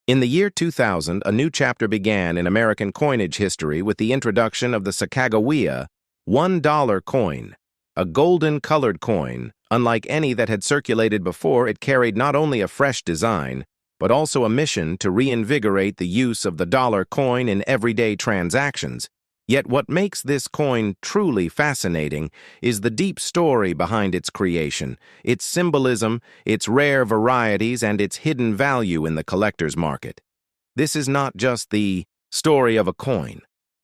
In the year 2000, a new chapter began in American coinage history with the introduction of the Sacagawea $1 coin, a golden-colored coin. Unlike any that had circulated before, it carried not only a fresh design, but also a mission to reinvigorate the use of the dollar coin in everyday transactions. Yet what makes this coin truly fascinating is the deep story behind its creation, its symbolism, its rare varieties, and its hidden value in the collector's market. This is not just the story of a coin.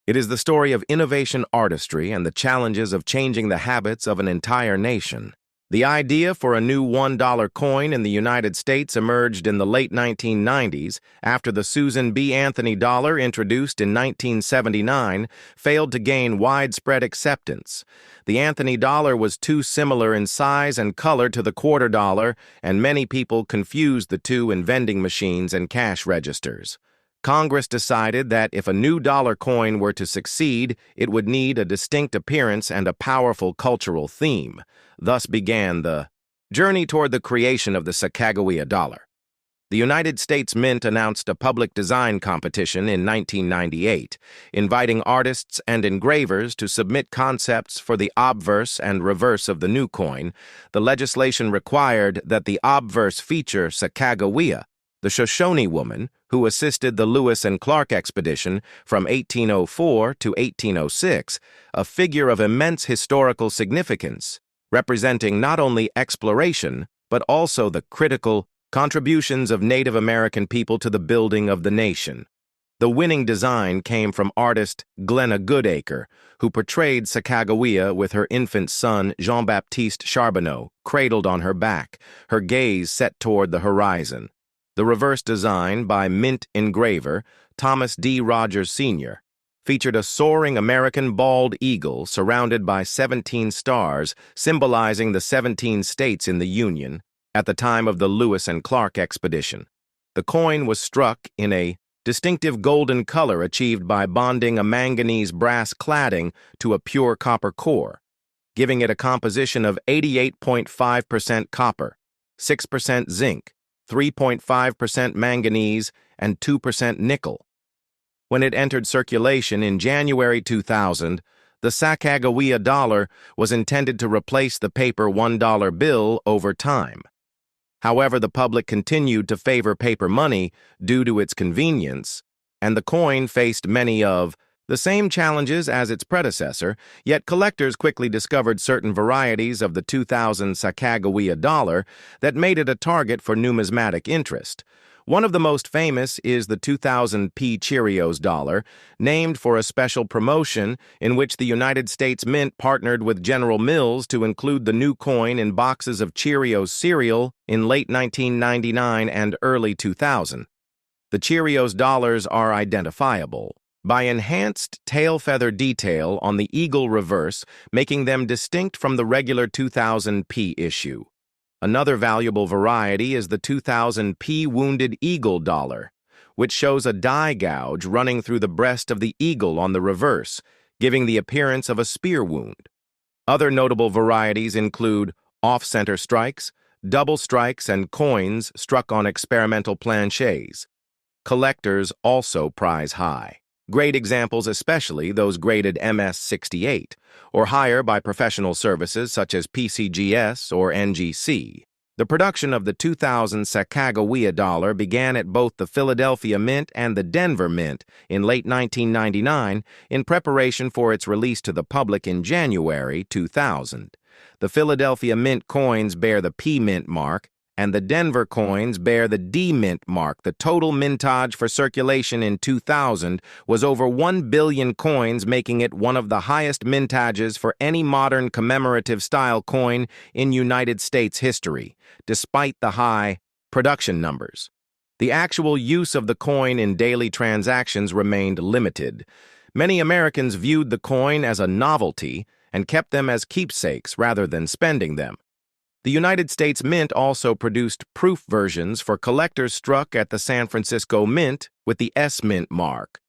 It is the story of innovation artistry and the challenges of changing the habits of an entire nation. The idea for a new $1 coin in the United States emerged in the late 1990s after the Susan B. Anthony dollar, introduced in 1979, failed to gain widespread acceptance. The Anthony dollar was too similar in size and color to the quarter dollar, and many people confused the two in vending machines and cash registers. Congress decided that if a new dollar coin were to succeed, it would need a distinct appearance and a powerful cultural theme. Thus began the journey toward the creation of the Sacagawea dollar. The United States Mint announced a public design competition in 1998, inviting artists and engravers to submit concepts for the obverse and reverse of the new coin. The legislation required that the obverse feature Sacagawea, the Shoshone woman who assisted the Lewis and Clark expedition from 1804 to 1806, a figure of immense historical significance, representing not only exploration, but also the critical contributions of Native American people to the building of the nation. The winning design came from artist Glenna Goodacre, who portrayed Sacagawea with her infant son Jean-Baptiste Charbonneau cradled on her back, her gaze set toward the horizon. The reverse design, by Mint engraver Thomas D. Rogers Sr., featured a soaring American bald eagle surrounded by 17 stars, symbolizing the 17 states in the Union at the time of the Lewis and Clark expedition. The coin was struck in a distinctive golden color achieved by bonding a manganese brass cladding to a pure copper core, giving it a composition of 88.5% copper, 6% zinc, 3.5% manganese, and 2% nickel. When it entered circulation in January 2000, the Sacagawea dollar was intended to replace the paper $1 bill over time. However, the public continued to favor paper money due to its convenience, and the coin faced many of the same challenges as its predecessor, yet collectors quickly discovered certain varieties of the 2000 Sacagawea dollar that made it a target for numismatic interest. One of the most famous is the 2000 P Cheerios dollar, named for a special promotion in which the United States Mint partnered with General Mills to include the new coin in boxes of Cheerios cereal in late 1999 and early 2000. The Cheerios dollars are identifiable by enhanced tail feather detail on the eagle reverse, making them distinct from the regular 2000 P issue. Another valuable variety is the 2000 P Wounded Eagle dollar, which shows a die gouge running through the breast of the eagle on the reverse, giving the appearance of a spear wound. Other notable varieties include off-center strikes, double strikes, and coins struck on experimental planchets. Collectors also prize high. Great examples, especially those graded MS-68 or higher by professional services such as PCGS or NGC. The production of the 2000 Sacagawea dollar began at both the Philadelphia Mint and the Denver Mint in late 1999 in preparation for its release to the public in January 2000. The Philadelphia Mint coins bear the P Mint mark, and the Denver coins bear the D Mint mark. The total mintage for circulation in 2000 was over 1 billion coins, making it one of the highest mintages for any modern commemorative style coin in United States history, despite the high production numbers. The actual use of the coin in daily transactions remained limited. Many Americans viewed the coin as a novelty and kept them as keepsakes rather than spending them. The United States Mint also produced proof versions for collectors struck at the San Francisco Mint with the S Mint mark.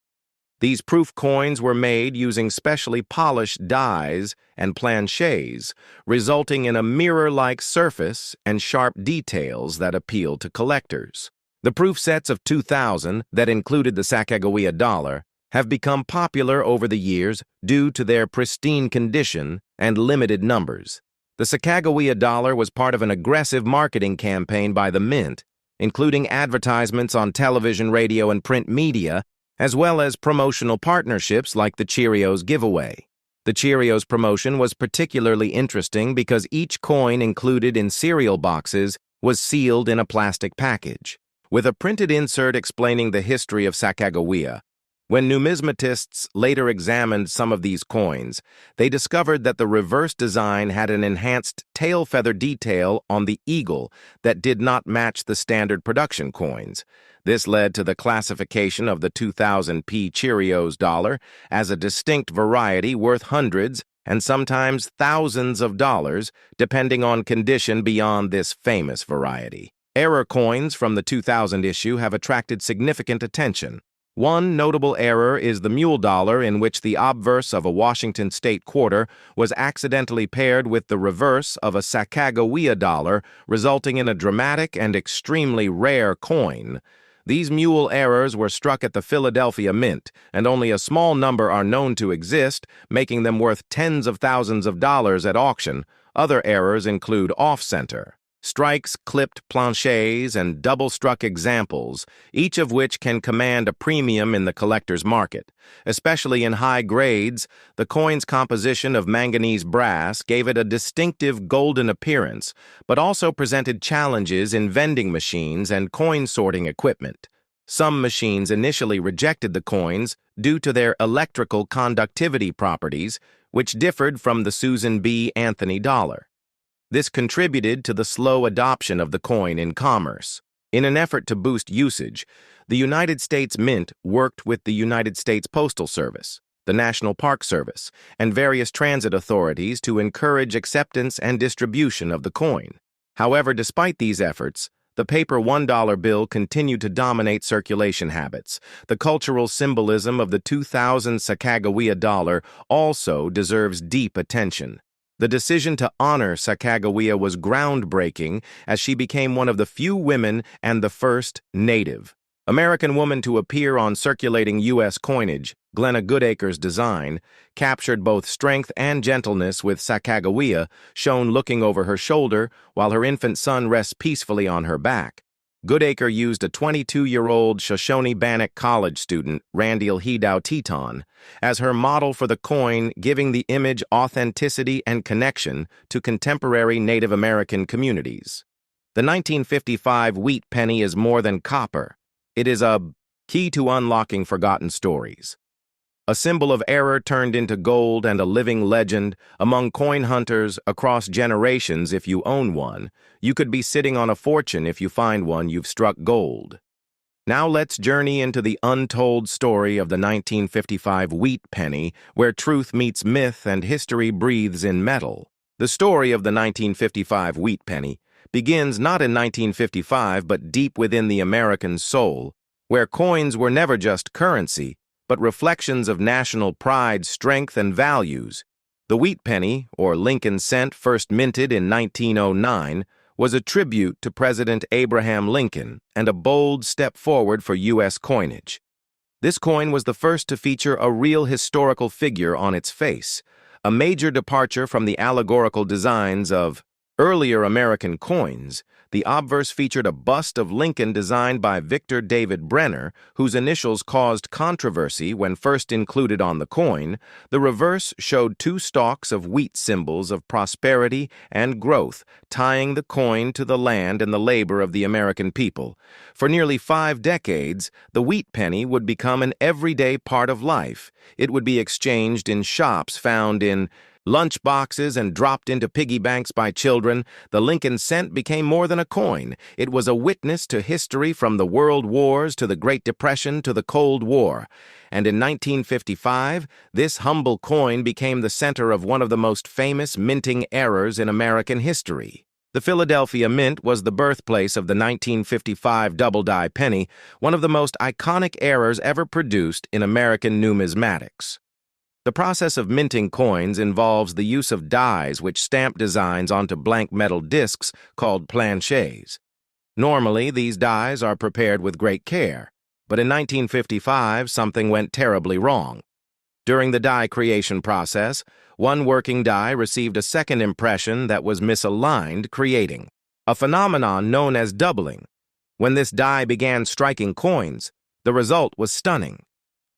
These proof coins were made using specially polished dies and planchets, resulting in a mirror-like surface and sharp details that appealed to collectors. The proof sets of 2000 that included the Sacagawea dollar have become popular over the years due to their pristine condition and limited numbers. The Sacagawea dollar was part of an aggressive marketing campaign by the Mint, including advertisements on television, radio, and print media, as well as promotional partnerships like the Cheerios giveaway. The Cheerios promotion was particularly interesting because each coin included in cereal boxes was sealed in a plastic package, with a printed insert explaining the history of Sacagawea. When numismatists later examined some of these coins, they discovered that the reverse design had an enhanced tail feather detail on the eagle that did not match the standard production coins. This led to the classification of the 2000p Cheerios dollar as a distinct variety worth hundreds and sometimes thousands of dollars, depending on condition beyond this famous variety. Error coins from the 2000 issue have attracted significant attention. One notable error is the mule dollar, in which the obverse of a Washington state quarter was accidentally paired with the reverse of a Sacagawea dollar, resulting in a dramatic and extremely rare coin. These mule errors were struck at the Philadelphia Mint, and only a small number are known to exist, making them worth tens of thousands of dollars at auction. Other errors include off-center, strikes, clipped planchets, and double-struck examples, each of which can command a premium in the collector's market. Especially in high grades, the coin's composition of manganese brass gave it a distinctive golden appearance, but also presented challenges in vending machines and coin-sorting equipment. Some machines initially rejected the coins due to their electrical conductivity properties, which differed from the Susan B. Anthony dollar. This contributed to the slow adoption of the coin in commerce. In an effort to boost usage, the United States Mint worked with the United States Postal Service, the National Park Service, and various transit authorities to encourage acceptance and distribution of the coin. However, despite these efforts, the paper $1 bill continued to dominate circulation habits. The cultural symbolism of the 2000 Sacagawea dollar also deserves deep attention. The decision to honor Sacagawea was groundbreaking, as she became one of the few women and the first Native American woman to appear on circulating U.S. coinage. Glenna Goodacre's design captured both strength and gentleness, with Sacagawea shown looking over her shoulder while her infant son rests peacefully on her back. Goodacre used a 22-year-old Shoshone-Bannock college student, Randall Hedau Teton, as her model for the coin, giving the image authenticity and connection to contemporary Native American communities. The 1955 wheat penny is more than copper. It is a key to unlocking forgotten stories. A symbol of error turned into gold and a living legend among coin hunters across generations. If you own one, you could be sitting on a fortune. If you find one, you've struck gold. Now let's journey into the untold story of the 1955 wheat penny, where truth meets myth and history breathes in metal. The story of the 1955 wheat penny begins not in 1955, but deep within the American soul, where coins were never just currency, but reflections of national pride, strength, and values. The wheat penny, or Lincoln cent, first minted in 1909, was a tribute to President Abraham Lincoln and a bold step forward for U.S. coinage. This coin was the first to feature a real historical figure on its face, a major departure from the allegorical designs of earlier American coins. The obverse featured a bust of Lincoln designed by Victor David Brenner, whose initials caused controversy when first included on the coin. The reverse showed two stalks of wheat, symbols of prosperity and growth, tying the coin to the land and the labor of the American people. For nearly 5 decades, the wheat penny would become an everyday part of life. It would be exchanged in shops, found in lunch boxes, and dropped into piggy banks by children. The Lincoln cent became more than a coin. It was a witness to history, from the World Wars to the Great Depression to the Cold War. And in 1955, this humble coin became the center of one of the most famous minting errors in American history. The Philadelphia Mint was the birthplace of the 1955 double-die penny, one of the most iconic errors ever produced in American numismatics. The process of minting coins involves the use of dies which stamp designs onto blank metal discs called planchets. Normally, these dies are prepared with great care, but in 1955, something went terribly wrong. During the die creation process, one working die received a second impression that was misaligned, creating a phenomenon known as doubling. When this die began striking coins, the result was stunning.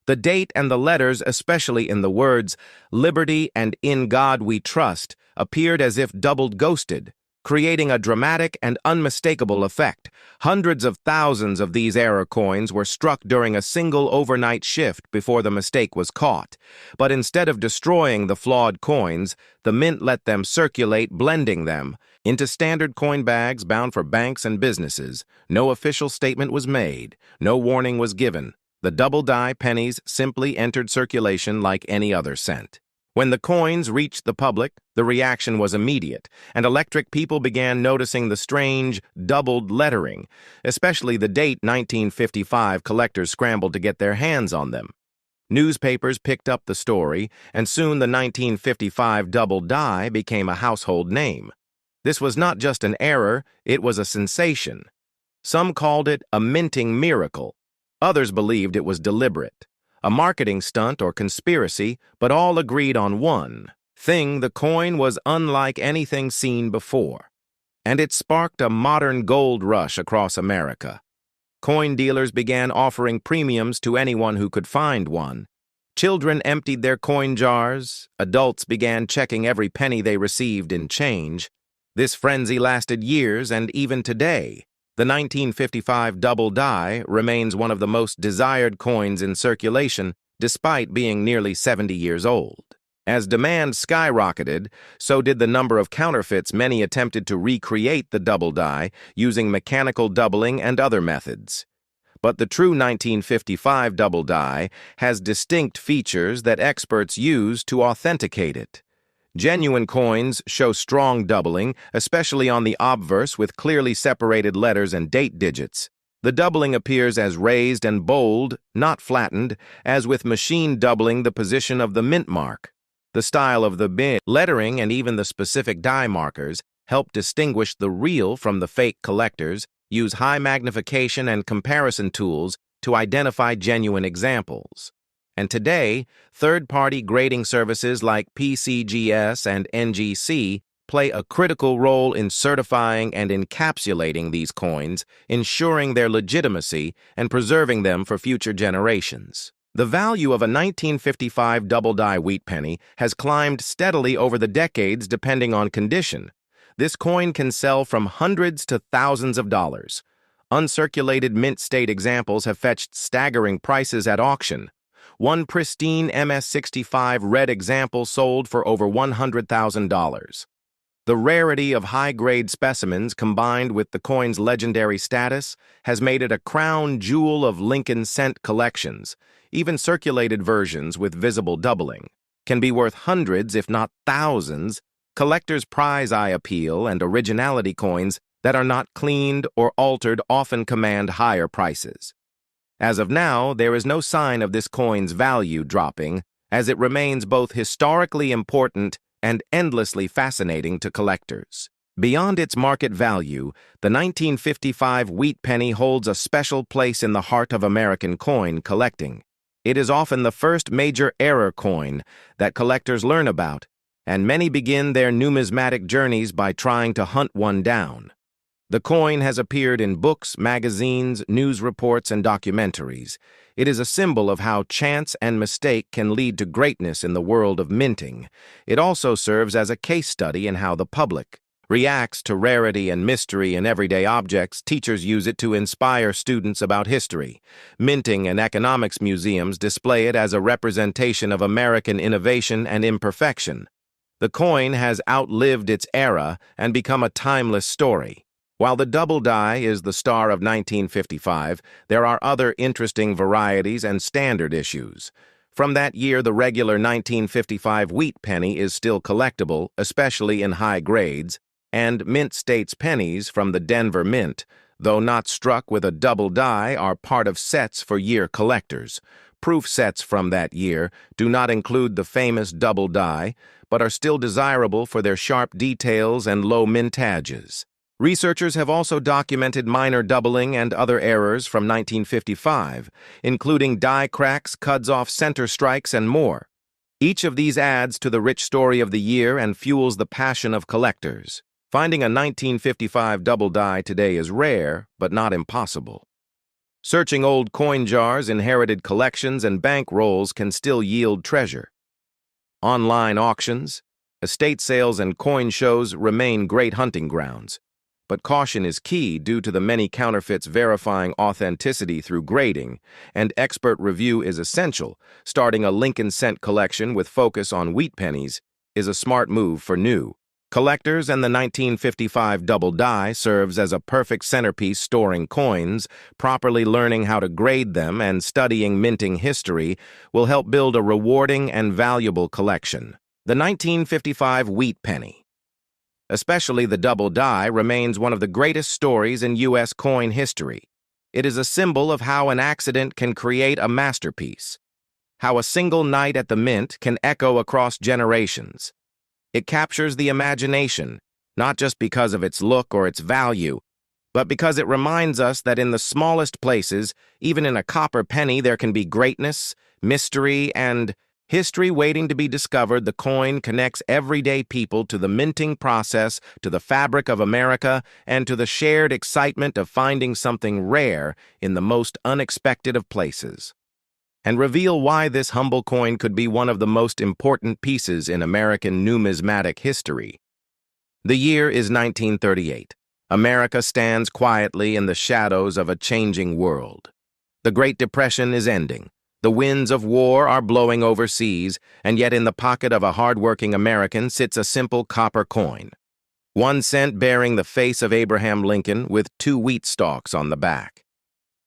The date and the letters, especially in the words, "Liberty" and "In God We Trust," appeared as if doubled ghosted, creating a dramatic and unmistakable effect. Hundreds of thousands of these error coins were struck during a single overnight shift before the mistake was caught. But instead of destroying the flawed coins, the mint let them circulate, blending them into standard coin bags bound for banks and businesses. No official statement was made. No warning was given. The double die pennies simply entered circulation like any other cent. When the coins reached the public, the reaction was immediate, and electric people began noticing the strange, doubled lettering. Especially the date 1955, collectors scrambled to get their hands on them. Newspapers picked up the story, and soon the 1955 double die became a household name. This was not just an error, it was a sensation. Some called it a minting miracle. Others believed it was deliberate, a marketing stunt or conspiracy, but all agreed on one thing: the coin was unlike anything seen before, and it sparked a modern gold rush across America. Coin dealers began offering premiums to anyone who could find one. Children emptied their coin jars. Adults began checking every penny they received in change. This frenzy lasted years, and even today, the 1955 double die remains one of the most desired coins in circulation, despite being nearly 70 years old. As demand skyrocketed, so did the number of counterfeits. Many attempted to recreate the double die using mechanical doubling and other methods. But the true 1955 double die has distinct features that experts use to authenticate it. Genuine coins show strong doubling, especially on the obverse with clearly separated letters and date digits. The doubling appears as raised and bold, not flattened, as with machine doubling the position of the mint mark. The style of the bin, lettering, and even the specific die markers help distinguish the real from the fake. Collectors use high magnification and comparison tools to identify genuine examples. And today, third-party grading services like PCGS and NGC play a critical role in certifying and encapsulating these coins, ensuring their legitimacy and preserving them for future generations. The value of a 1955 double-die wheat penny has climbed steadily over the decades depending on condition. This coin can sell from hundreds to thousands of dollars. Uncirculated mint state examples have fetched staggering prices at auction. One pristine MS-65 red example sold for over $100,000. The rarity of high-grade specimens combined with the coin's legendary status has made it a crown jewel of Lincoln cent collections. Even circulated versions with visible doubling can be worth hundreds, if not thousands. Collectors prize eye appeal, and originality coins that are not cleaned or altered often command higher prices. As of now, there is no sign of this coin's value dropping, as it remains both historically important and endlessly fascinating to collectors. Beyond its market value, the 1955 wheat penny holds a special place in the heart of American coin collecting. It is often the first major error coin that collectors learn about, and many begin their numismatic journeys by trying to hunt one down. The coin has appeared in books, magazines, news reports, and documentaries. It is a symbol of how chance and mistake can lead to greatness in the world of minting. It also serves as a case study in how the public reacts to rarity and mystery in everyday objects. Teachers use it to inspire students about history. Minting and economics museums display it as a representation of American innovation and imperfection. The coin has outlived its era and become a timeless story. While the double die is the star of 1955, there are other interesting varieties and standard issues. From that year, the regular 1955 wheat penny is still collectible, especially in high grades, and Mint States pennies from the Denver Mint, though not struck with a double die, are part of sets for year collectors. Proof sets from that year do not include the famous double die, but are still desirable for their sharp details and low mintages. Researchers have also documented minor doubling and other errors from 1955, including die cracks, cuts-off center strikes, and more. Each of these adds to the rich story of the year and fuels the passion of collectors. Finding a 1955 double die today is rare, but not impossible. Searching old coin jars, inherited collections, and bank rolls can still yield treasure. Online auctions, estate sales, and coin shows remain great hunting grounds. But caution is key due to the many counterfeits. Verifying authenticity through grading and expert review is essential. Starting a Lincoln cent collection with focus on wheat pennies is a smart move for new collectors, and the 1955 double die serves as a perfect centerpiece. Storing coins, properly learning how to grade them, and studying minting history will help build a rewarding and valuable collection. The 1955 wheat penny, especially the double die, remains one of the greatest stories in U.S. coin history. It is a symbol of how an accident can create a masterpiece, how a single night at the mint can echo across generations. It captures the imagination, not just because of its look or its value, but because it reminds us that in the smallest places, even in a copper penny, there can be greatness, mystery, and history waiting to be discovered. The coin connects everyday people to the minting process, to the fabric of America, and to the shared excitement of finding something rare in the most unexpected of places. And reveal why this humble coin could be one of the most important pieces in American numismatic history. The year is 1938. America stands quietly in the shadows of a changing world. The Great Depression is ending. The winds of war are blowing overseas, and yet in the pocket of a hard-working American sits a simple copper coin. 1 cent bearing the face of Abraham Lincoln with 2 wheat stalks on the back.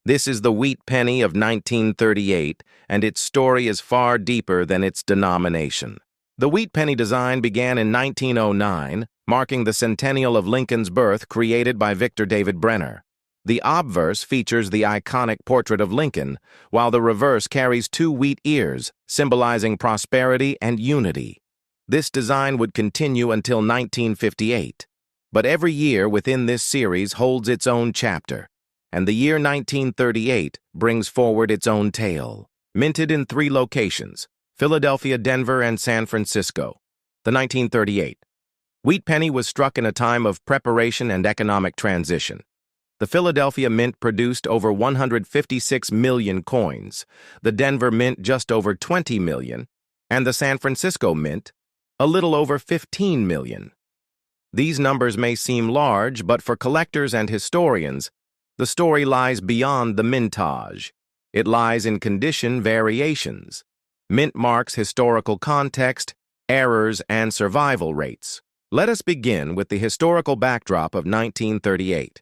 This is the wheat penny of 1938, and its story is far deeper than its denomination. The wheat penny design began in 1909, marking the centennial of Lincoln's birth, created by Victor David Brenner. The obverse features the iconic portrait of Lincoln, while the reverse carries 2 wheat ears, symbolizing prosperity and unity. This design would continue until 1958. But every year within this series holds its own chapter, and the year 1938 brings forward its own tale. Minted in 3 locations, Philadelphia, Denver, and San Francisco. The 1938 wheat penny was struck in a time of preparation and economic transition. The Philadelphia Mint produced over 156 million coins, the Denver Mint just over 20 million, and the San Francisco Mint a little over 15 million. These numbers may seem large, but for collectors and historians, the story lies beyond the mintage. It lies in condition variations, mint marks, historical context, errors, and survival rates. Let us begin with the historical backdrop of 1938.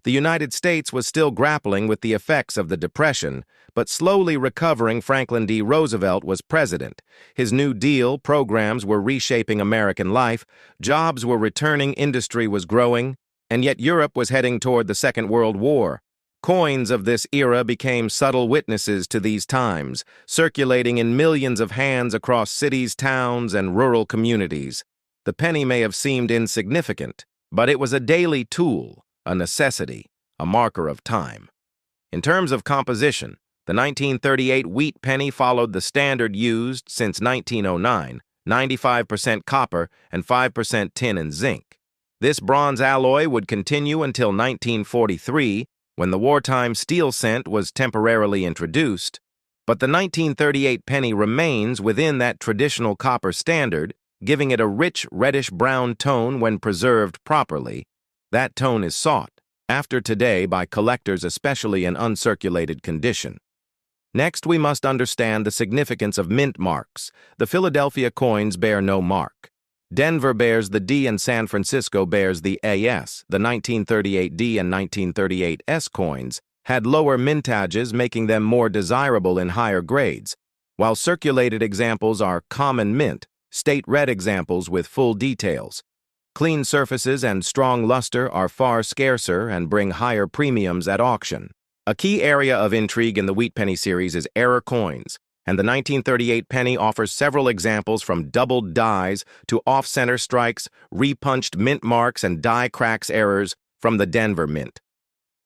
The United States was still grappling with the effects of the Depression, but slowly recovering. Franklin D. Roosevelt was president. His New Deal programs were reshaping American life, jobs were returning, industry was growing, and yet Europe was heading toward the Second World War. Coins of this era became subtle witnesses to these times, circulating in millions of hands across cities, towns, and rural communities. The penny may have seemed insignificant, but it was a daily tool, a necessity, a marker of time. In terms of composition, the 1938 wheat penny followed the standard used since 1909, 95% copper and 5% tin and zinc. This bronze alloy would continue until 1943, when the wartime steel cent was temporarily introduced, but the 1938 penny remains within that traditional copper standard, giving it a rich reddish-brown tone when preserved properly. That tone is sought after today by collectors, especially in uncirculated condition. Next, we must understand the significance of mint marks. The Philadelphia coins bear no mark. Denver bears the D and San Francisco bears the AS. The 1938 D and 1938 S coins had lower mintages, making them more desirable in higher grades, while circulated examples are common mint, state red examples with full details. Clean surfaces and strong luster are far scarcer and bring higher premiums at auction. A key area of intrigue in the wheat penny series is error coins, and the 1938 penny offers several examples from doubled dies to off-center strikes, repunched mint marks, and die cracks errors. from the Denver Mint.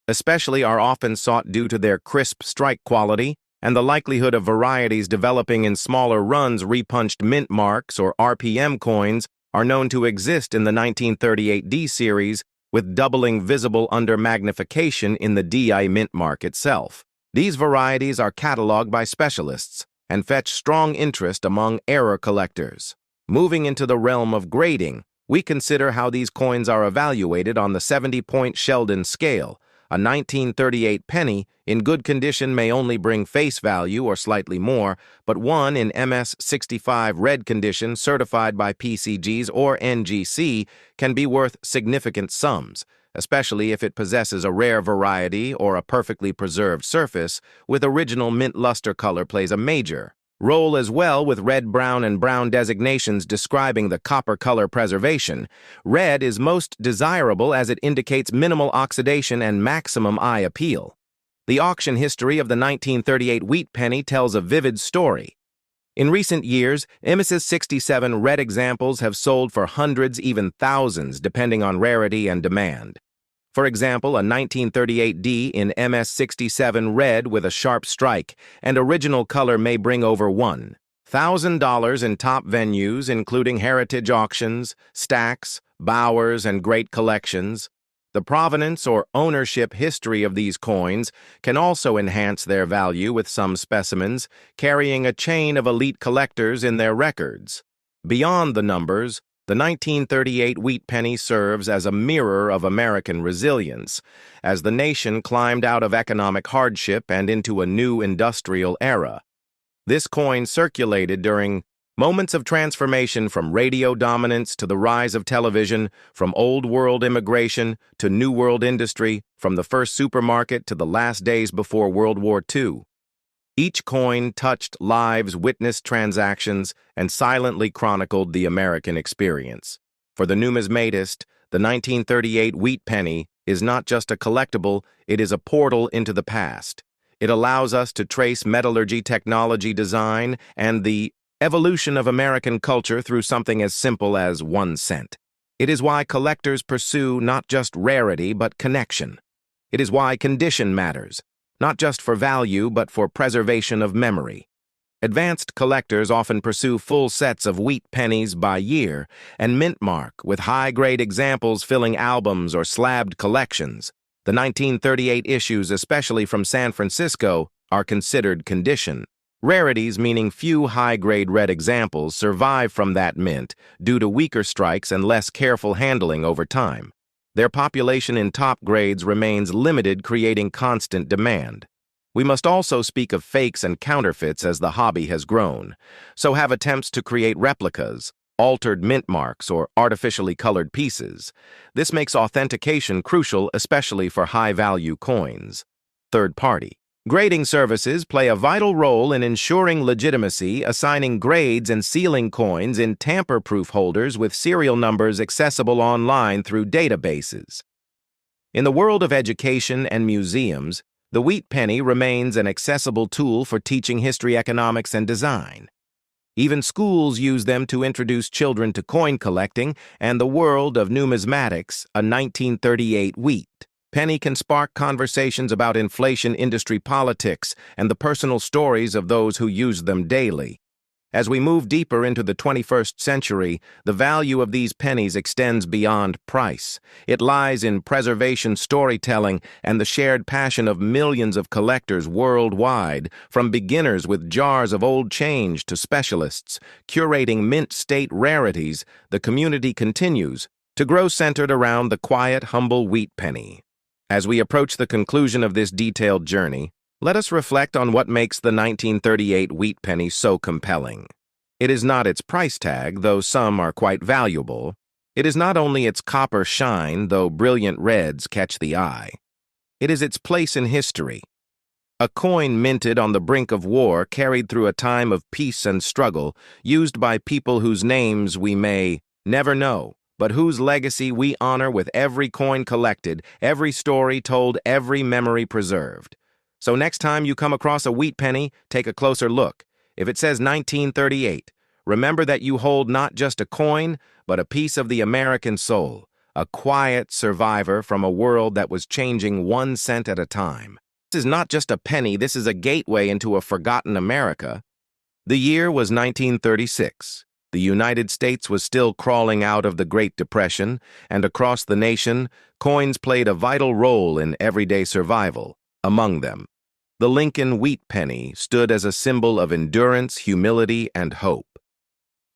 Especially are often sought due to their crisp strike quality and the likelihood of varieties developing in smaller runs. Repunched mint marks, or RPM coins, are known to exist in the 1938D series, with doubling visible under magnification in the DI mint mark itself. These varieties are cataloged by specialists and fetch strong interest among error collectors. Moving into the realm of grading, we consider how these coins are evaluated on the 70-point Sheldon scale. A 1938 penny in good condition may only bring face value or slightly more, but one in MS65 red condition certified by PCGs or NGC can be worth significant sums, especially if it possesses a rare variety or a perfectly preserved surface, with original mint luster color plays a major role as well, with red, brown, and brown designations describing the copper color preservation. Red is most desirable as it indicates minimal oxidation and maximum eye appeal. The auction history of the 1938 wheat penny tells a vivid story. In recent years, MS67 red examples have sold for hundreds, even thousands, depending on rarity and demand. For example, a 1938D in MS67 red with a sharp strike and original color may bring over $1,000 in top venues, including heritage auctions, Stax, Bowers, and great collections. The provenance or ownership history of these coins can also enhance their value, with some specimens carrying a chain of elite collectors in their records. Beyond the numbers, the 1938 wheat penny serves as a mirror of American resilience, as the nation climbed out of economic hardship and into a new industrial era. This coin circulated during moments of transformation, from radio dominance to the rise of television, from old world immigration to new world industry, from the first supermarket to the last days before World War II. Each coin touched lives, witnessed transactions, and silently chronicled the American experience. For the numismatist, the 1938 wheat penny is not just a collectible, it is a portal into the past. It allows us to trace metallurgy, technology, design, and the evolution of American culture through something as simple as 1 cent. It is why collectors pursue not just rarity, but connection. It is why condition matters, not just for value, but for preservation of memory. Advanced collectors often pursue full sets of wheat pennies by year and mint mark, with high-grade examples filling albums or slabbed collections. The 1938 issues, especially from San Francisco, are considered condition. Rarities, meaning few high-grade red examples, survive from that mint due to weaker strikes and less careful handling over time. Their population in top grades remains limited, creating constant demand. We must also speak of fakes and counterfeits as the hobby has grown. So have attempts to create replicas, altered mint marks, or artificially colored pieces. This makes authentication crucial, especially for high-value coins. Third party grading services play a vital role in ensuring legitimacy, assigning grades and sealing coins in tamper-proof holders with serial numbers accessible online through databases. In the world of education and museums, the wheat penny remains an accessible tool for teaching history, economics, and design. Even schools use them to introduce children to coin collecting and the world of numismatics. A 1938 wheat penny can spark conversations about inflation, industry politics, and the personal stories of those who use them daily. As we move deeper into the 21st century, the value of these pennies extends beyond price. It lies in preservation, storytelling, and the shared passion of millions of collectors worldwide, from beginners with jars of old change to specialists curating mint state rarities. The community continues to grow, centered around the quiet, humble wheat penny. As we approach the conclusion of this detailed journey, let us reflect on what makes the 1938 wheat penny so compelling. It is not its price tag, though some are quite valuable. It is not only its copper shine, though brilliant reds catch the eye. It is its place in history. A coin minted on the brink of war, carried through a time of peace and struggle, used by people whose names we may never know, but whose legacy we honor with every coin collected, every story told, every memory preserved. So next time you come across a wheat penny, take a closer look. If it says 1938, remember that you hold not just a coin, but a piece of the American soul, a quiet survivor from a world that was changing 1 cent at a time. This is not just a penny, this is a gateway into a forgotten America. The year was 1936. The United States was still crawling out of the Great Depression, and across the nation, coins played a vital role in everyday survival. Among them, the Lincoln wheat penny stood as a symbol of endurance, humility, and hope.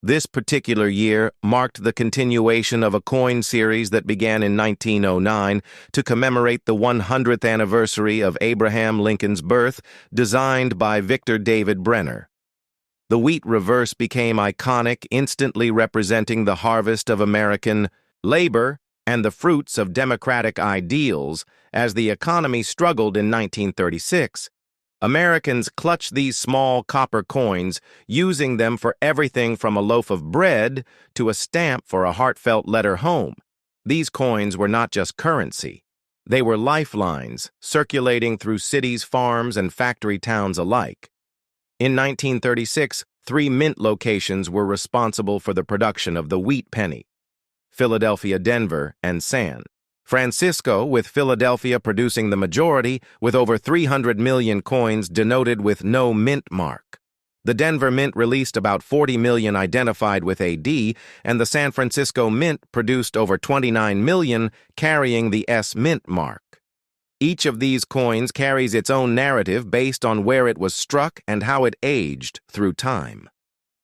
This particular year marked the continuation of a coin series that began in 1909 to commemorate the 100th anniversary of Abraham Lincoln's birth, designed by Victor David Brenner. The wheat reverse became iconic, instantly representing the harvest of American labor and the fruits of democratic ideals. As the economy struggled in 1936, Americans clutched these small copper coins, using them for everything from a loaf of bread to a stamp for a heartfelt letter home. These coins were not just currency. They were lifelines, circulating through cities, farms, and factory towns alike. In 1936, 3 mint locations were responsible for the production of the wheat penny: Philadelphia, Denver, and San Francisco, with Philadelphia producing the majority, with over 300 million coins denoted with no mint mark. The Denver Mint released about 40 million identified with AD, and the San Francisco Mint produced over 29 million carrying the S Mint mark. Each of these coins carries its own narrative based on where it was struck and how it aged through time.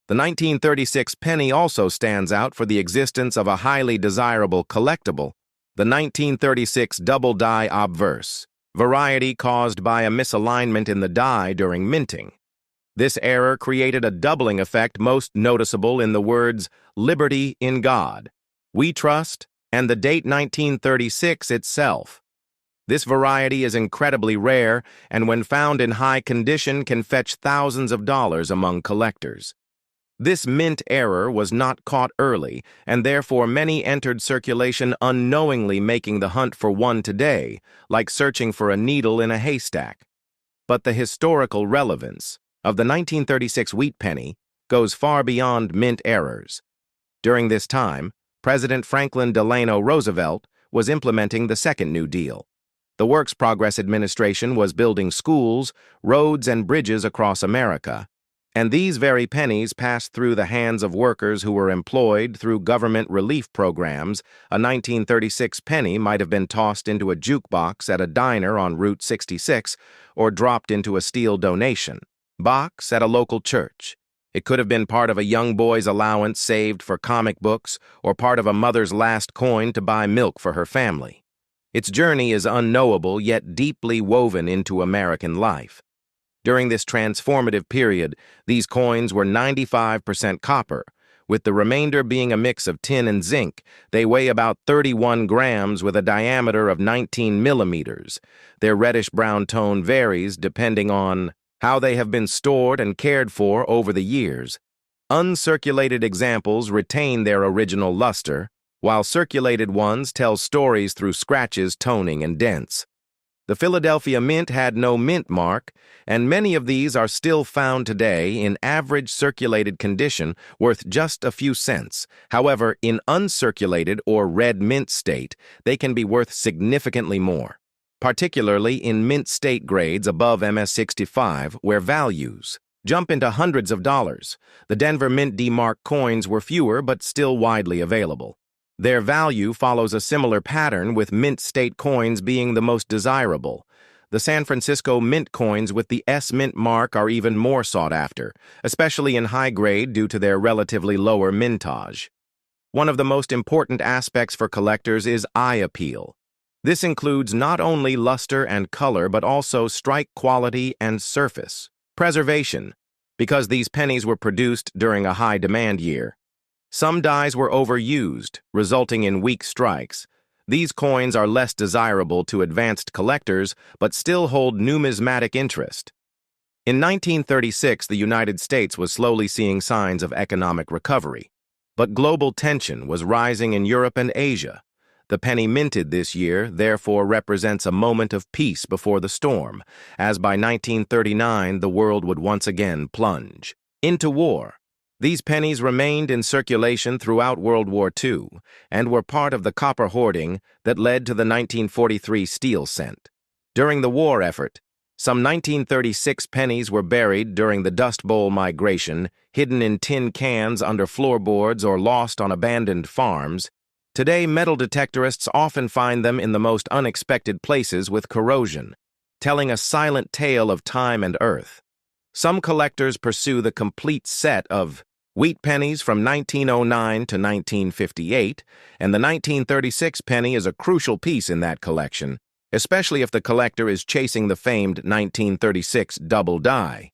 The 1936 penny also stands out for the existence of a highly desirable collectible, the 1936 double die obverse, variety caused by a misalignment in the die during minting. This error created a doubling effect most noticeable in the words "Liberty in God," "We Trust," and the date 1936 itself. This variety is incredibly rare, and when found in high condition can fetch thousands of dollars among collectors. This mint error was not caught early, and therefore many entered circulation unknowingly, making the hunt for one today like searching for a needle in a haystack. But the historical relevance of the 1936 wheat penny goes far beyond mint errors. During this time, President Franklin Delano Roosevelt was implementing the Second New Deal. The Works Progress Administration was building schools, roads, and bridges across America, and these very pennies passed through the hands of workers who were employed through government relief programs. A 1936 penny might have been tossed into a jukebox at a diner on Route 66 or dropped into a steel donation box at a local church. It could have been part of a young boy's allowance saved for comic books or part of a mother's last coin to buy milk for her family. Its journey is unknowable yet deeply woven into American life. During this transformative period, these coins were 95% copper, with the remainder being a mix of tin and zinc. They weigh about 31 grams with a diameter of 19 millimeters. Their reddish-brown tone varies depending on how they have been stored and cared for over the years. Uncirculated examples retain their original luster, while circulated ones tell stories through scratches, toning, and dents. The Philadelphia Mint had no mint mark, and many of these are still found today in average circulated condition, worth just a few cents. However, in uncirculated or red mint state, they can be worth significantly more, particularly in mint state grades above MS-65, where values jump into hundreds of dollars. The Denver Mint D-Mark coins were fewer but still widely available. Their value follows a similar pattern, with mint state coins being the most desirable. The San Francisco Mint coins with the S Mint mark are even more sought after, especially in high grade due to their relatively lower mintage. One of the most important aspects for collectors is eye appeal. This includes not only luster and color but also strike quality and surface preservation, because these pennies were produced during a high-demand year. Some dies were overused, resulting in weak strikes. These coins are less desirable to advanced collectors, but still hold numismatic interest. In 1936, the United States was slowly seeing signs of economic recovery, but global tension was rising in Europe and Asia. The penny minted this year therefore represents a moment of peace before the storm, as by 1939 the world would once again plunge into war. These pennies remained in circulation throughout World War II and were part of the copper hoarding that led to the 1943 steel cent. During the war effort, some 1936 pennies were buried during the Dust Bowl migration, hidden in tin cans under floorboards or lost on abandoned farms. Today, metal detectorists often find them in the most unexpected places with corrosion, telling a silent tale of time and earth. Some collectors pursue the complete set of wheat pennies from 1909 to 1958, and the 1936 penny is a crucial piece in that collection, especially if the collector is chasing the famed 1936 double die.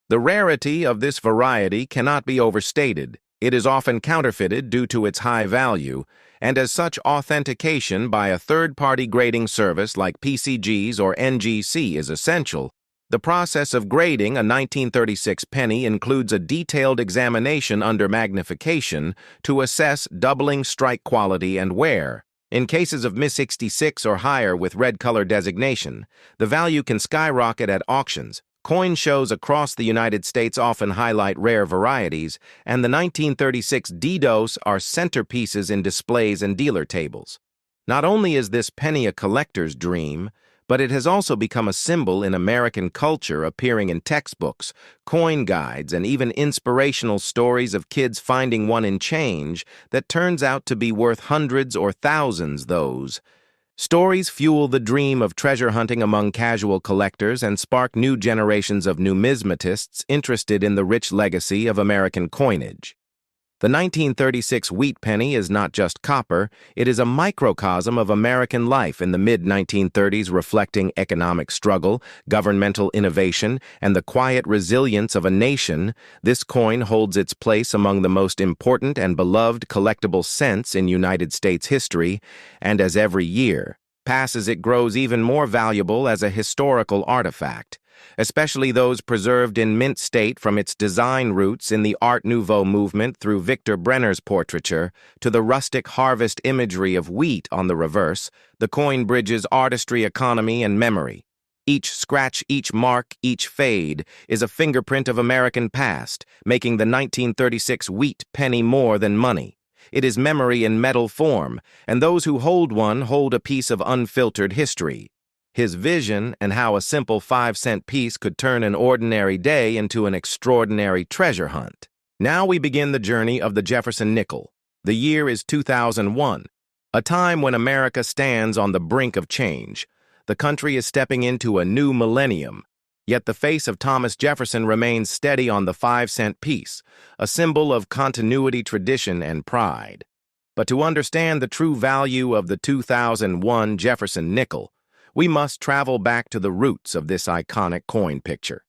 The rarity of this variety cannot be overstated. It is often counterfeited due to its high value, and as such, authentication by a third-party grading service like PCGs or NGC is essential. The process of grading a 1936 penny includes a detailed examination under magnification to assess doubling strike quality and wear. In cases of Miss 66 or higher with red color designation, the value can skyrocket at auctions. Coin shows across the United States often highlight rare varieties, and the 1936 DDoS are centerpieces in displays and dealer tables. Not only is this penny a collector's dream, but it has also become a symbol in American culture, appearing in textbooks, coin guides, and even inspirational stories of kids finding one in change that turns out to be worth hundreds or thousands. Those stories fuel the dream of treasure hunting among casual collectors and spark new generations of numismatists interested in the rich legacy of American coinage. The 1936 wheat penny is not just copper, it is a microcosm of American life in the mid-1930s, reflecting economic struggle, governmental innovation, and the quiet resilience of a nation. This coin holds its place among the most important and beloved collectible cents in United States history, and as every year passes, it grows even more valuable as a historical artifact, especially those preserved in mint state, from its design roots in the Art Nouveau movement through Victor Brenner's portraiture to the rustic harvest imagery of wheat on the reverse. The coin bridges artistry, economy, and memory. Each scratch, each mark, each fade is a fingerprint of American past, making the 1936 wheat penny more than money. It is memory in metal form, and those who hold one hold a piece of unfiltered history. His vision and how a simple 5-cent piece could turn an ordinary day into an extraordinary treasure hunt. Now we begin the journey of the Jefferson nickel. The year is 2001, a time when America stands on the brink of change. The country is stepping into a new millennium, yet the face of Thomas Jefferson remains steady on the 5-cent piece, a symbol of continuity, tradition, and pride. But to understand the true value of the 2001 Jefferson nickel, we must travel back to the roots of this iconic coin picture.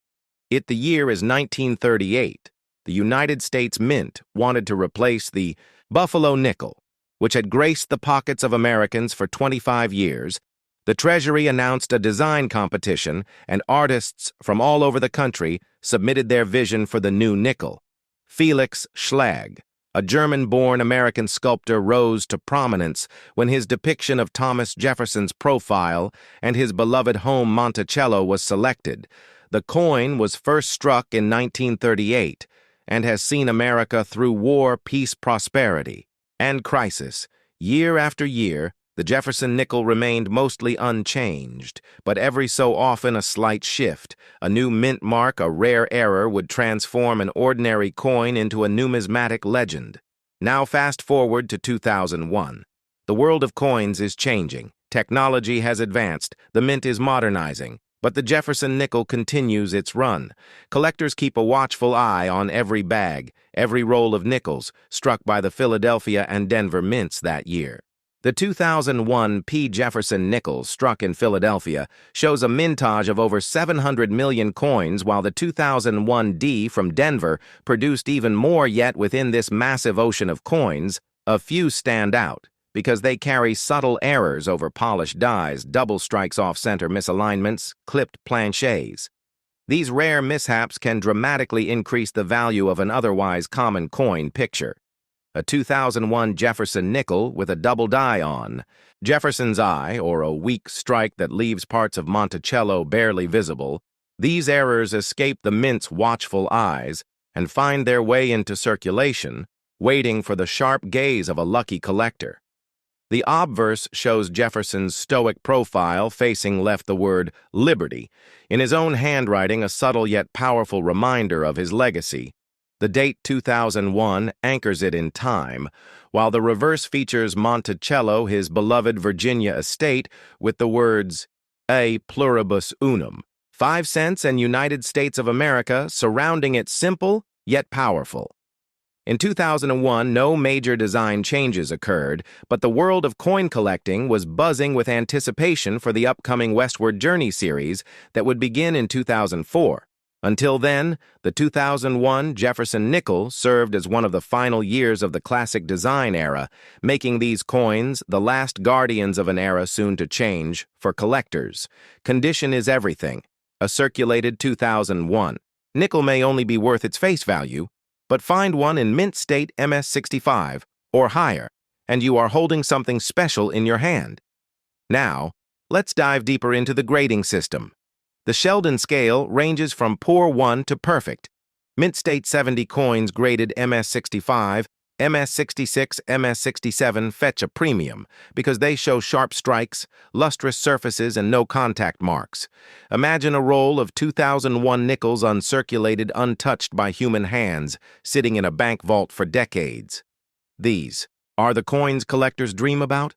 The year is 1938. The United States Mint wanted to replace the Buffalo nickel, which had graced the pockets of Americans for 25 years. The Treasury announced a design competition, and artists from all over the country submitted their vision for the new nickel. Felix Schlag, a German-born American sculptor, rose to prominence when his depiction of Thomas Jefferson's profile and his beloved home Monticello was selected. The coin was first struck in 1938 and has seen America through war, peace, prosperity, and crisis. Year after year, the Jefferson nickel remained mostly unchanged, but every so often a slight shift. A new mint mark, a rare error, would transform an ordinary coin into a numismatic legend. Now fast forward to 2001. The world of coins is changing. Technology has advanced, the mint is modernizing, but the Jefferson nickel continues its run. Collectors keep a watchful eye on every bag, every roll of nickels struck by the Philadelphia and Denver mints that year. The 2001 P. Jefferson nickel, struck in Philadelphia, shows a mintage of over 700 million coins, while the 2001 D from Denver produced even more. Yet within this massive ocean of coins, a few stand out because they carry subtle errors over polished dies, double strikes off-center misalignments, clipped planchets. These rare mishaps can dramatically increase the value of an otherwise common coin picture. A 2001 Jefferson nickel with a double die on Jefferson's eye, or a weak strike that leaves parts of Monticello barely visible. These errors escape the mint's watchful eyes, and find their way into circulation, waiting for the sharp gaze of a lucky collector. The obverse shows Jefferson's stoic profile facing left the word liberty, in his own handwriting a subtle yet powerful reminder of his legacy. The date 2001 anchors it in time, while the reverse features Monticello, his beloved Virginia estate, with the words A pluribus unum, 5 cents and United States of America surrounding it, simple yet powerful. In 2001, no major design changes occurred, but the world of coin collecting was buzzing with anticipation for the upcoming Westward Journey series that would begin in 2004. Until then, the 2001 Jefferson nickel served as one of the final years of the classic design era, making these coins the last guardians of an era soon to change for collectors. Condition is everything. A circulated 2001 nickel may only be worth its face value, but find one in mint state MS65 or higher, and you are holding something special in your hand. Now, let's dive deeper into the grading system. The Sheldon scale ranges from poor 1 to perfect. Mint state 70 coins graded MS65, MS66, MS67 fetch a premium because they show sharp strikes, lustrous surfaces, and no contact marks. Imagine a roll of 2001 nickels uncirculated, untouched by human hands, sitting in a bank vault for decades. These are the coins collectors dream about?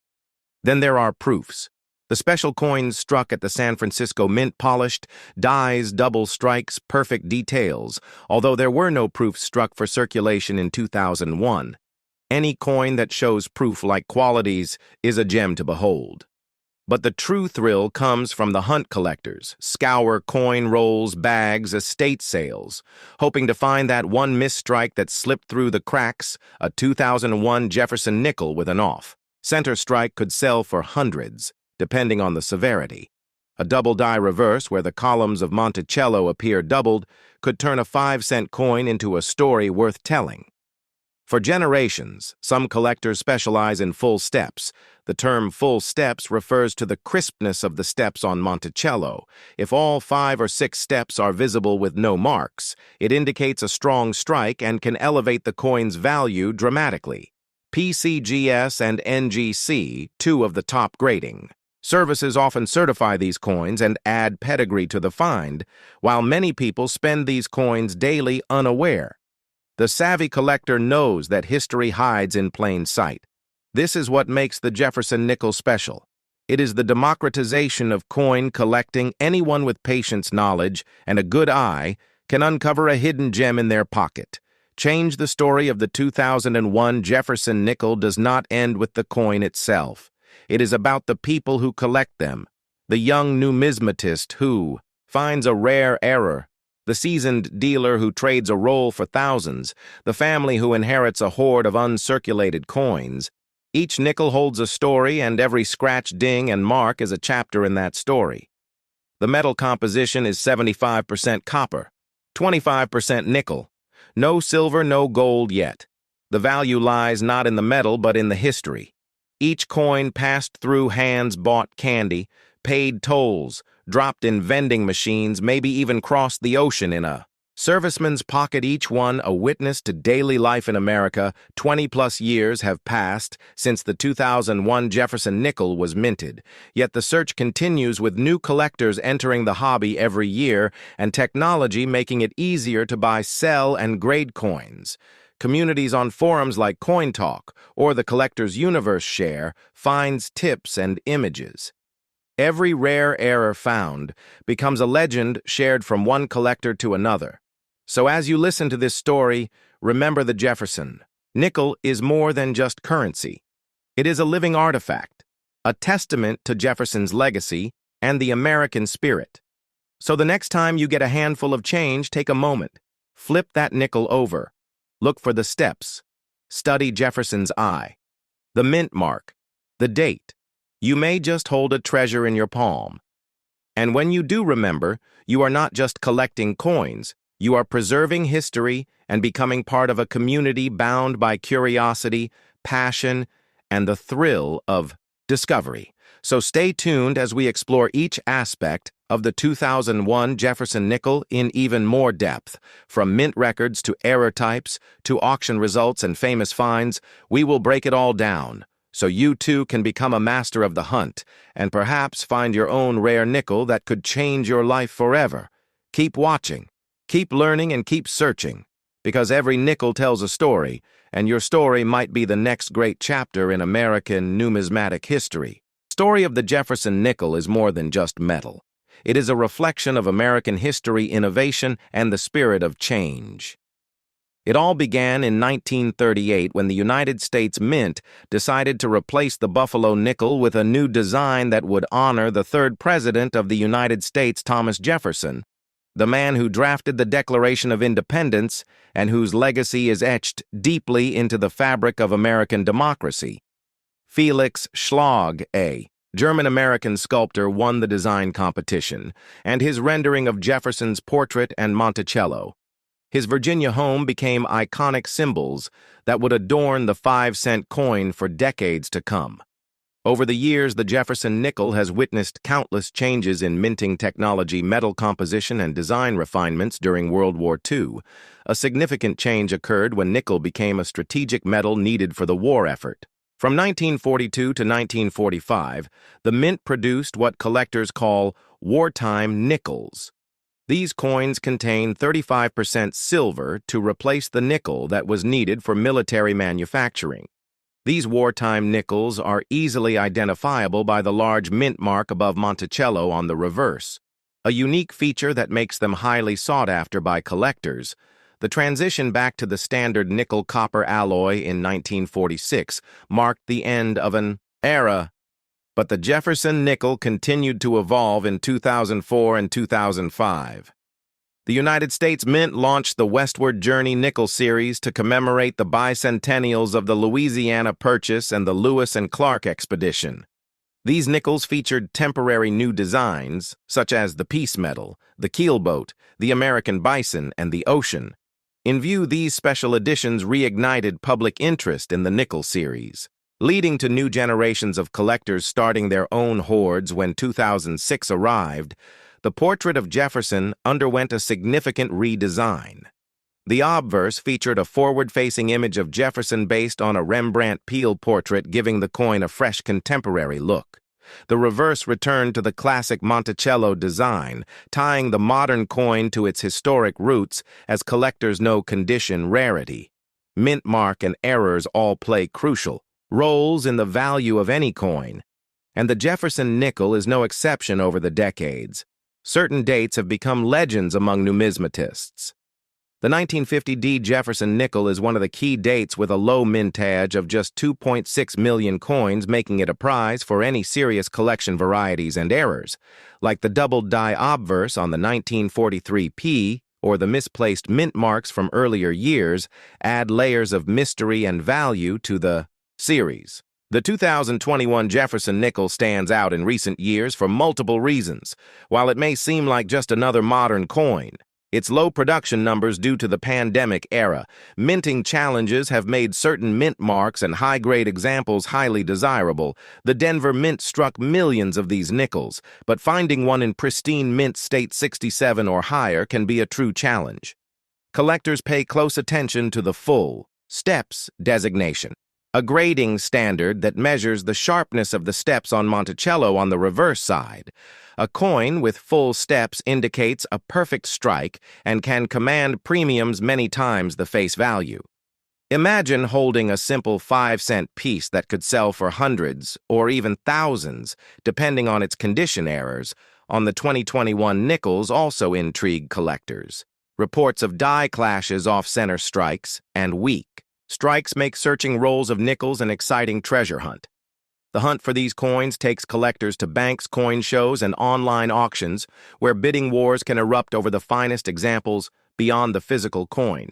Then there are proofs. The special coins struck at the San Francisco Mint, polished, dies, double strikes, perfect details, although there were no proofs struck for circulation in 2001. Any coin that shows proof-like qualities is a gem to behold. But the true thrill comes from the hunt collectors, scour coin rolls, bags, estate sales, hoping to find that one misstrike that slipped through the cracks, a 2001 Jefferson nickel with an off. Center strike could sell for hundreds, depending on the severity. A double die reverse, where the columns of Monticello appear doubled, could turn a 5-cent coin into a story worth telling. For generations, some collectors specialize in full steps. The term full steps refers to the crispness of the steps on Monticello. If all 5 or 6 steps are visible with no marks, it indicates a strong strike and can elevate the coin's value dramatically. PCGS and NGC, 2 of the top grading. Services often certify these coins and add pedigree to the find, while many people spend these coins daily unaware. The savvy collector knows that history hides in plain sight. This is what makes the Jefferson nickel special. It is the democratization of coin collecting. Anyone with patience, knowledge, and a good eye can uncover a hidden gem in their pocket. Change the story of the 2001 Jefferson nickel does not end with the coin itself. It is about the people who collect them, the young numismatist who finds a rare error, the seasoned dealer who trades a roll for thousands, the family who inherits a hoard of uncirculated coins. Each nickel holds a story, and every scratch, ding, and mark is a chapter in that story. The metal composition is 75% copper, 25% nickel. No silver, no gold yet. The value lies not in the metal, but in the history. Each coin passed through hands, bought candy, paid tolls, dropped in vending machines, maybe even crossed the ocean in a serviceman's pocket, each one a witness to daily life in America. 20-plus years have passed since the 2001 Jefferson nickel was minted, yet the search continues, with new collectors entering the hobby every year and technology making it easier to buy, sell, and grade coins. Communities on forums like Coin Talk or the Collector's Universe share finds, tips, and images. Every rare error found becomes a legend shared from one collector to another. So as you listen to this story, remember the Jefferson nickel is more than just currency. It is a living artifact, a testament to Jefferson's legacy and the American spirit. So the next time you get a handful of change, take a moment, flip that nickel over. Look for the steps. Study Jefferson's eye. The mint mark. The date. You may just hold a treasure in your palm. And when you do remember, you are not just collecting coins. You are preserving history and becoming part of a community bound by curiosity, passion, and the thrill of discovery. So stay tuned as we explore each aspect of the 2001 Jefferson nickel in even more depth. From mint records to error types to auction results and famous finds, we will break it all down, so you too can become a master of the hunt and perhaps find your own rare nickel that could change your life forever. Keep watching, keep learning, and keep searching, because every nickel tells a story, and your story might be the next great chapter in American numismatic history. The story of the Jefferson nickel is more than just metal. It is a reflection of American history, innovation, and the spirit of change. It all began in 1938 when the United States Mint decided to replace the Buffalo nickel with a new design that would honor the third president of the United States, Thomas Jefferson, the man who drafted the Declaration of Independence and whose legacy is etched deeply into the fabric of American democracy. Felix Schlag, a German-American sculptor, won the design competition, and his rendering of Jefferson's portrait and Monticello, his Virginia home, became iconic symbols that would adorn the 5-cent coin for decades to come. Over the years, the Jefferson nickel has witnessed countless changes in minting technology, metal composition, and design refinements during World War II. A significant change occurred when nickel became a strategic metal needed for the war effort. From 1942 to 1945, the mint produced what collectors call wartime nickels. These coins contain 35% silver to replace the nickel that was needed for military manufacturing. These wartime nickels are easily identifiable by the large mint mark above Monticello on the reverse, a unique feature that makes them highly sought after by collectors. The transition back to the standard nickel-copper alloy in 1946 marked the end of an era, but the Jefferson nickel continued to evolve in 2004 and 2005. The United States Mint launched the Westward Journey Nickel Series to commemorate the bicentennials of the Louisiana Purchase and the Lewis and Clark Expedition. These nickels featured temporary new designs, such as the Peace Medal, the Keelboat, the American Bison, and the Ocean. In view, these special editions reignited public interest in the nickel series, leading to new generations of collectors starting their own hoards. When 2006 arrived, the portrait of Jefferson underwent a significant redesign. The obverse featured a forward-facing image of Jefferson based on a Rembrandt Peale portrait, giving the coin a fresh contemporary look. The reverse returned to the classic Monticello design, tying the modern coin to its historic roots, as collectors know condition, rarity, mint mark, and errors all play crucial roles in the value of any coin. And the Jefferson nickel is no exception. Over the decades, certain dates have become legends among numismatists. The 1950 D. Jefferson nickel is one of the key dates, with a low mintage of just 2.6 million coins, making it a prize for any serious collection. Varieties and errors, like the doubled die obverse on the 1943 P or the misplaced mint marks from earlier years, add layers of mystery and value to the series. The 2021 Jefferson nickel stands out in recent years for multiple reasons. While it may seem like just another modern coin, its low production numbers due to the pandemic era, minting challenges have made certain mint marks and high-grade examples highly desirable. The Denver Mint struck millions of these nickels, but finding one in pristine mint state 67 or higher can be a true challenge. Collectors pay close attention to the full steps designation, a grading standard that measures the sharpness of the steps on Monticello on the reverse side. A coin with full steps indicates a perfect strike and can command premiums many times the face value. Imagine holding a simple 5-cent piece that could sell for hundreds or even thousands, depending on its condition. Errors on the 2021 nickels also intrigue collectors. Reports of die clashes, off-center strikes, and weak strikes make searching rolls of nickels an exciting treasure hunt. The hunt for these coins takes collectors to banks, coin shows, and online auctions, where bidding wars can erupt over the finest examples beyond the physical coin.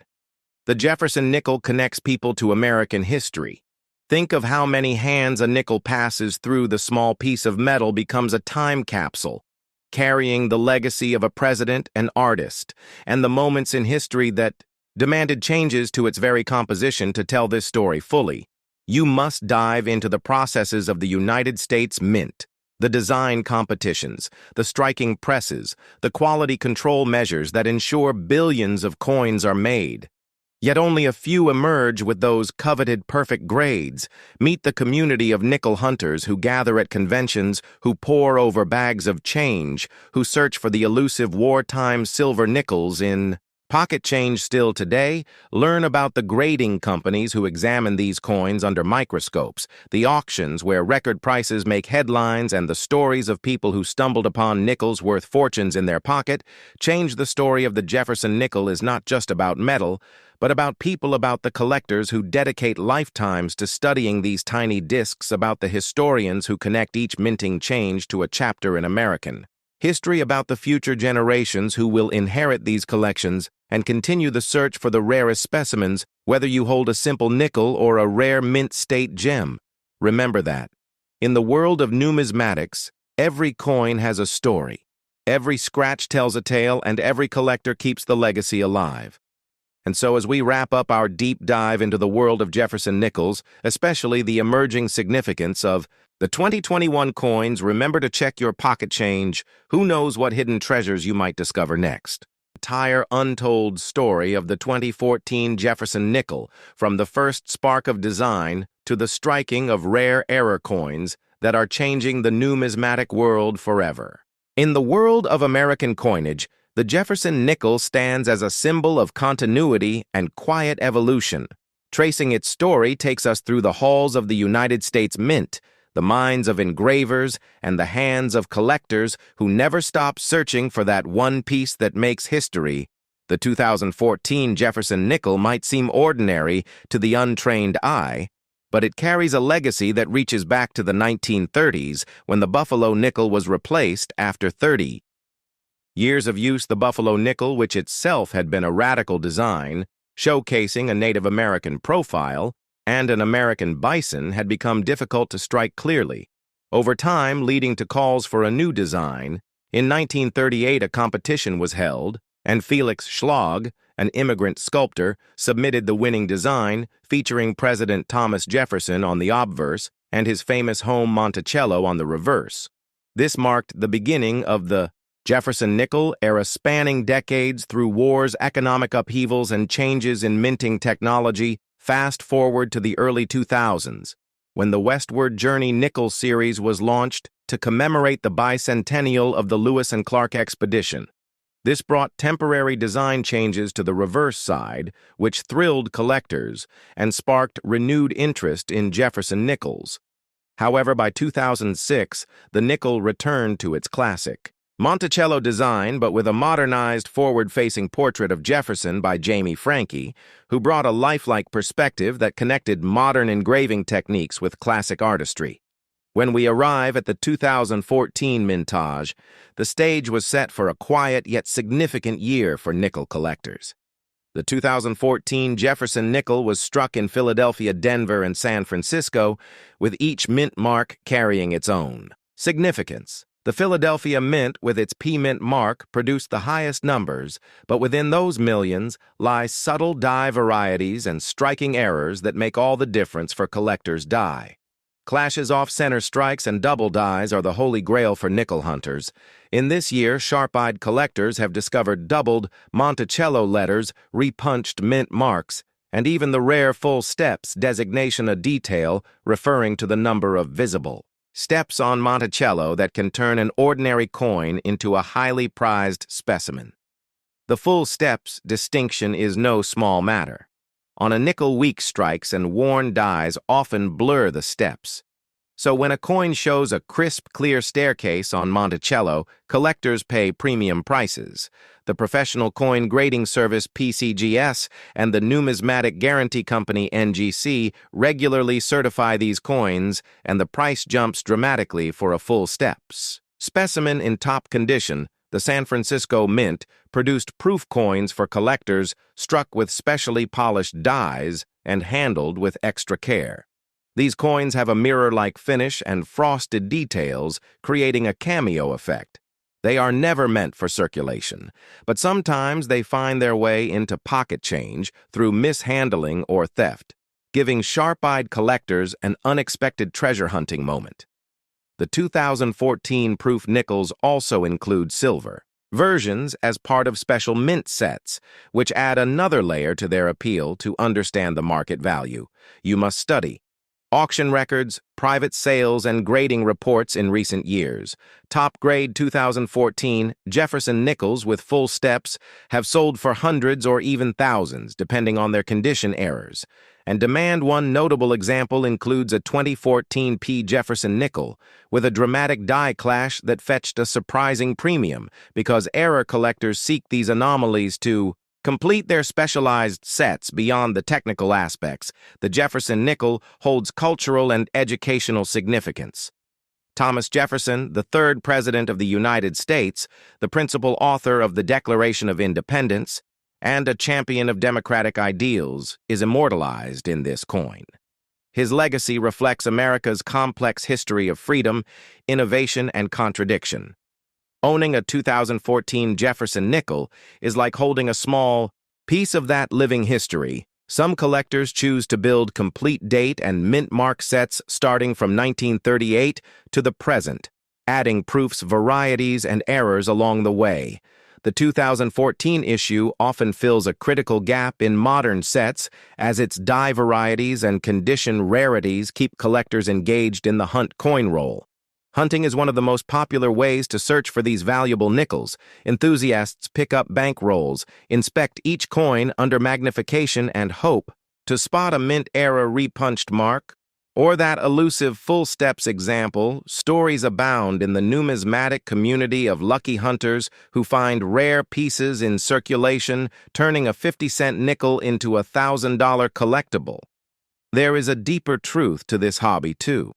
The Jefferson nickel connects people to American history. Think of how many hands a nickel passes through. The small piece of metal becomes a time capsule, carrying the legacy of a president, an artist, and the moments in history that demanded changes to its very composition. To tell this story fully, you must dive into the processes of the United States Mint. The design competitions, the striking presses, the quality control measures that ensure billions of coins are made. Yet only a few emerge with those coveted perfect grades. Meet the community of nickel hunters who gather at conventions, who pore over bags of change, who search for the elusive wartime silver nickels in pocket change still today. Learn about the grading companies who examine these coins under microscopes, the auctions where record prices make headlines, and the stories of people who stumbled upon nickels worth fortunes in their pocket. Change the story of the Jefferson nickel is not just about metal, but about people, about the collectors who dedicate lifetimes to studying these tiny discs, about the historians who connect each minting change to a chapter in American history, about the future generations who will inherit these collections and continue the search for the rarest specimens, whether you hold a simple nickel or a rare mint-state gem. Remember that. In the world of numismatics, every coin has a story. Every scratch tells a tale, and every collector keeps the legacy alive. And so as we wrap up our deep dive into the world of Jefferson nickels, especially the emerging significance of the 2021 coins, remember to check your pocket change. Who knows what hidden treasures you might discover next? The entire untold story of the 2014 Jefferson nickel, from the first spark of design to the striking of rare error coins that are changing the numismatic world forever. In the world of American coinage, the Jefferson nickel stands as a symbol of continuity and quiet evolution. Tracing its story takes us through the halls of the United States Mint, the minds of engravers, and the hands of collectors who never stop searching for that one piece that makes history. The 2014 Jefferson nickel might seem ordinary to the untrained eye, but it carries a legacy that reaches back to the 1930s when the Buffalo nickel was replaced after 30 years of use. The Buffalo nickel, which itself had been a radical design, showcasing a Native American profile and an American bison, had become difficult to strike clearly, over time leading to calls for a new design. In 1938, a competition was held, and Felix Schlag, an immigrant sculptor, submitted the winning design, featuring President Thomas Jefferson on the obverse and his famous home Monticello on the reverse. This marked the beginning of the Jefferson nickel era, spanning decades through wars, economic upheavals, and changes in minting technology. Fast forward to the early 2000s, when the Westward Journey nickel series was launched to commemorate the bicentennial of the Lewis and Clark expedition. This brought temporary design changes to the reverse side, which thrilled collectors and sparked renewed interest in Jefferson nickels. However, by 2006, the nickel returned to its classic Monticello design, but with a modernized, forward-facing portrait of Jefferson by Jamie Franke, who brought a lifelike perspective that connected modern engraving techniques with classic artistry. When we arrive at the 2014 mintage, the stage was set for a quiet yet significant year for nickel collectors. The 2014 Jefferson nickel was struck in Philadelphia, Denver, and San Francisco, with each mint mark carrying its own significance. The Philadelphia Mint, with its P-Mint mark, produced the highest numbers, but within those millions lie subtle die varieties and striking errors that make all the difference for collectors' die. Clashes, off-center strikes, and double dies are the holy grail for nickel hunters. In this year, sharp-eyed collectors have discovered doubled Monticello letters, repunched mint marks, and even the rare full steps designation, a detail referring to the number of visible steps on Monticello that can turn an ordinary coin into a highly prized specimen. The full steps distinction is no small matter. On a nickel, weak strikes and worn dies often blur the steps. So when a coin shows a crisp, clear staircase on Monticello, collectors pay premium prices. The professional coin grading service PCGS and the numismatic guarantee company NGC regularly certify these coins, and the price jumps dramatically for a full steps specimen in top condition. The San Francisco Mint produced proof coins for collectors, struck with specially polished dies and handled with extra care. These coins have a mirror-like finish and frosted details, creating a cameo effect. They are never meant for circulation, but sometimes they find their way into pocket change through mishandling or theft, giving sharp-eyed collectors an unexpected treasure hunting moment. The 2014 proof nickels also include silver versions as part of special mint sets, which add another layer to their appeal. To understand the market value, you must study auction records, private sales, and grading reports in recent years. Top grade 2014 Jefferson nickels with full steps have sold for hundreds or even thousands, depending on their condition errors. And demand. One notable example includes a 2014 P. Jefferson nickel with a dramatic die clash that fetched a surprising premium because error collectors seek these anomalies to complete their specialized sets. Beyond the technical aspects, the Jefferson nickel holds cultural and educational significance. Thomas Jefferson, the third President of the United States, the principal author of the Declaration of Independence, and a champion of democratic ideals, is immortalized in this coin. His legacy reflects America's complex history of freedom, innovation, and contradiction. Owning a 2014 Jefferson nickel is like holding a small piece of that living history. Some collectors choose to build complete date and mint mark sets starting from 1938 to the present, adding proofs, varieties, and errors along the way. The 2014 issue often fills a critical gap in modern sets, as its die varieties and condition rarities keep collectors engaged in the hunt coin roll. Hunting is one of the most popular ways to search for these valuable nickels. Enthusiasts pick up bank rolls, inspect each coin under magnification, and hope to spot a mint-era repunched mark or that elusive full steps example. Stories abound in the numismatic community of lucky hunters who find rare pieces in circulation, turning a 50-cent nickel into a $1,000 collectible. There is a deeper truth to this hobby, too.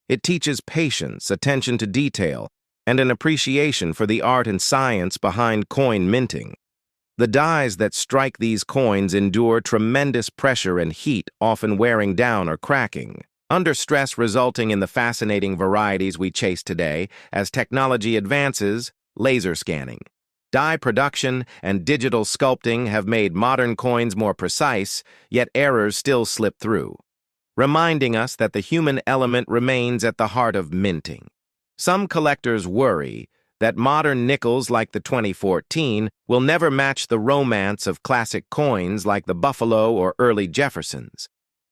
It teaches patience, attention to detail, and an appreciation for the art and science behind coin minting. The dies that strike these coins endure tremendous pressure and heat, often wearing down or cracking, under stress, resulting in the fascinating varieties we chase today. As technology advances, laser scanning, die production, and digital sculpting have made modern coins more precise, yet errors still slip through, reminding us that the human element remains at the heart of minting. Some collectors worry that modern nickels like the 2014 will never match the romance of classic coins like the Buffalo or early Jeffersons.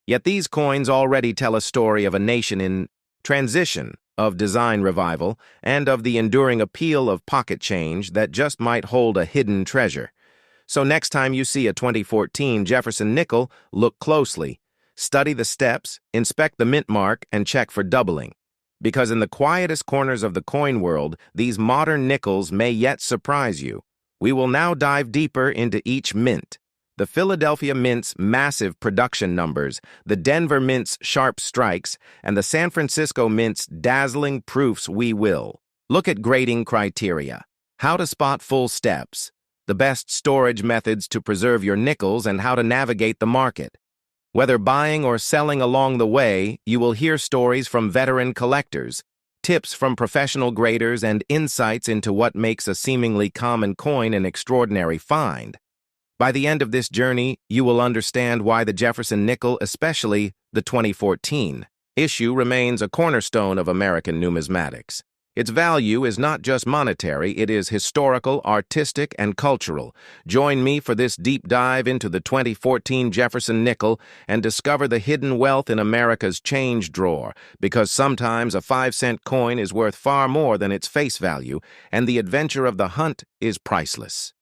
Yet these coins already tell a story of a nation in transition, of design revival, and of the enduring appeal of pocket change that just might hold a hidden treasure. So next time you see a 2014 Jefferson nickel, look closely. Study the steps, inspect the mint mark, and check for doubling. Because in the quietest corners of the coin world, these modern nickels may yet surprise you. We will now dive deeper into each mint. The Philadelphia Mint's massive production numbers, the Denver Mint's sharp strikes, and the San Francisco Mint's dazzling proofs. We will look at grading criteria, how to spot full steps, the best storage methods to preserve your nickels, and how to navigate the market. Whether buying or selling along the way, you will hear stories from veteran collectors, tips from professional graders, and insights into what makes a seemingly common coin an extraordinary find. By the end of this journey, you will understand why the Jefferson nickel, especially the 2014 issue, remains a cornerstone of American numismatics. Its value is not just monetary, it is historical, artistic, and cultural. Join me for this deep dive into the 2014 Jefferson nickel and discover the hidden wealth in America's change drawer, because sometimes a 5-cent coin is worth far more than its face value, and the adventure of the hunt is priceless.